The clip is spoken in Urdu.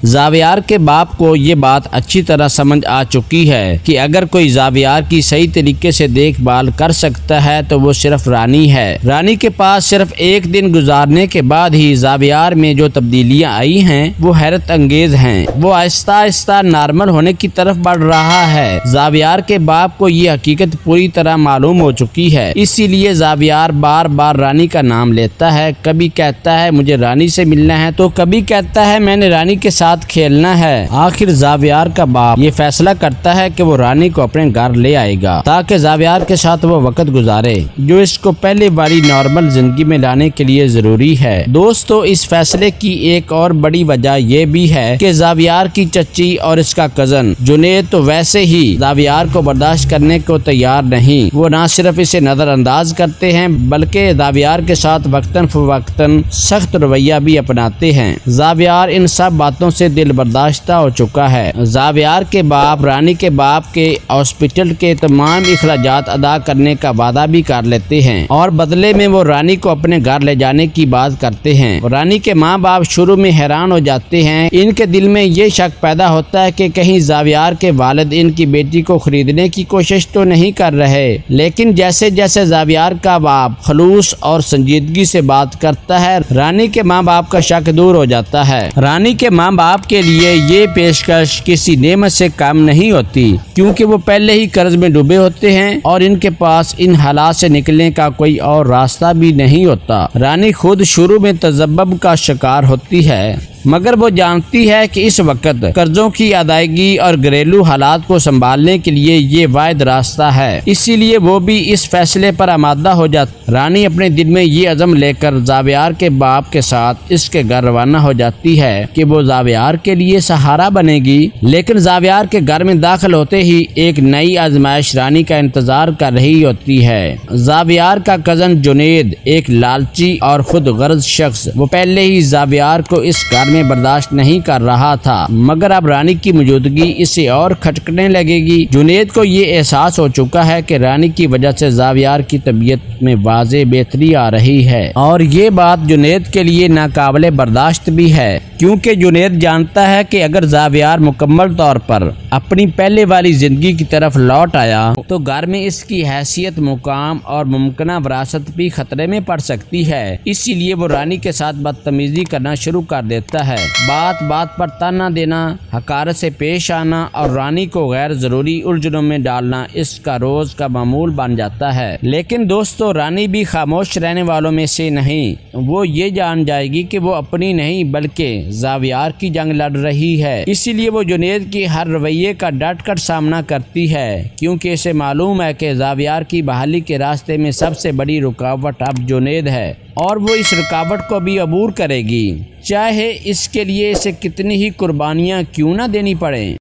زاویار کے باپ کو یہ بات اچھی طرح سمجھ آ چکی ہے کہ اگر کوئی زاویار کی صحیح طریقے سے دیکھ بھال کر سکتا ہے تو وہ صرف رانی ہے۔ رانی کے پاس صرف ایک دن گزارنے کے بعد ہی زاویار میں جو تبدیلیاں آئی ہیں وہ حیرت انگیز ہیں۔ وہ آہستہ آہستہ نارمل ہونے کی طرف بڑھ رہا ہے۔ زاویار کے باپ کو یہ حقیقت پوری طرح معلوم ہو چکی ہے، اسی لیے زاویار بار بار رانی کا نام لیتا ہے۔ کبھی کہتا ہے مجھے رانی سے ملنا ہے تو کبھی کہتا ہے میں نے رانی کے ساتھ کھیلنا ہے۔ آخر زاویار کا باپ یہ فیصلہ کرتا ہے کہ وہ رانی کو اپنے گھر لے آئے گا تاکہ زاویار کے ساتھ وہ وقت گزارے جو اس کو پہلے والی نارمل زندگی میں لانے کے لیے ضروری ہے۔ دوستو، اس فیصلے کی ایک اور بڑی وجہ یہ بھی ہے کہ زاویار کی چچی اور اس کا کزن جنید تو ویسے ہی زاویار کو برداشت کرنے کو تیار نہیں۔ وہ نہ صرف اسے نظر انداز کرتے ہیں بلکہ زاویار کے ساتھ وقتاً فوقتاً سخت رویہ بھی اپناتے ہیں۔ زاویار ان سب باتوں سے دل برداشتہ ہو چکا ہے۔ زاویار کے باپ رانی کے باپ کے ہاسپٹل کے تمام اخراجات ادا کرنے کا وعدہ بھی کر لیتے ہیں اور بدلے میں وہ رانی کو اپنے گھر لے جانے کی بات کرتے ہیں۔ رانی کے ماں باپ شروع میں حیران ہو جاتے ہیں۔ ان کے دل میں یہ شک پیدا ہوتا ہے کہ کہیں زاویار کے والد ان کی بیٹی کو خریدنے کی کوشش تو نہیں کر رہے، لیکن جیسے جیسے زاویار کا باپ خلوص اور سنجیدگی سے بات کرتا ہے، رانی کے ماں باپ کا شک دور ہو جاتا ہے۔ رانی کے ماں باپ کے لیے یہ پیشکش کسی نعمت سے کم نہیں ہوتی، کیونکہ وہ پہلے ہی قرض میں ڈوبے ہوتے ہیں اور ان کے پاس ان حالات سے نکلنے کا کوئی اور راستہ بھی نہیں ہوتا۔ رانی خود شروع میں تذبذب کا شکار ہوتی ہے، مگر وہ جانتی ہے کہ اس وقت قرضوں کی ادائیگی اور گھریلو حالات کو سنبھالنے کے لیے یہ واحد راستہ ہے، اسی لیے وہ بھی اس فیصلے پر آمادہ ہو جاتی۔ رانی اپنے دل میں یہ عزم لے کر زاویار کے باپ کے ساتھ اس کے گھر روانہ ہو جاتی ہے کہ وہ زاویار کے لیے سہارا بنے گی، لیکن زاویار کے گھر میں داخل ہوتے ہی ایک نئی آزمائش رانی کا انتظار کر رہی ہوتی ہے۔ زاویار کا کزن جنید ایک لالچی اور خود غرض شخص، وہ پہلے ہی زاویار کو اس گھر میں برداشت نہیں کر رہا تھا، مگر اب رانی کی موجودگی اسے اور کھٹکنے لگے گی۔ جنید کو یہ احساس ہو چکا ہے کہ رانی کی وجہ سے زاویار کی طبیعت میں واضح بہتری آ رہی ہے، اور یہ بات جنید کے لیے ناقابل برداشت بھی ہے، کیونکہ جنید جانتا ہے کہ اگر زاویار مکمل طور پر اپنی پہلے والی زندگی کی طرف لوٹ آیا تو گھر میں اس کی حیثیت، مقام اور ممکنہ وراثت بھی خطرے میں پڑ سکتی ہے۔ اسی لیے وہ رانی کے ساتھ بدتمیزی کرنا شروع کر دیتا ہے، بات بات پر تانا دینا، حقارت سے پیش آنا اور رانی کو غیر ضروری الجھنوں میں ڈالنا اس کا روز کا معمول بن جاتا ہے۔ لیکن دوستو، رانی بھی خاموش رہنے والوں میں سے نہیں۔ وہ یہ جان جائے گی کہ وہ اپنی نہیں بلکہ زاویار کی جنگ لڑ رہی ہے، اسی لیے وہ جنید کی ہر رویے کا ڈٹ کر سامنا کرتی ہے، کیونکہ اسے معلوم ہے کہ زاویار کی بحالی کے راستے میں سب سے بڑی رکاوٹ اب جنید ہے، اور وہ اس رکاوٹ کو بھی عبور کرے گی، چاہے اس کے لیے اسے کتنی ہی قربانیاں کیوں نہ دینی پڑیں۔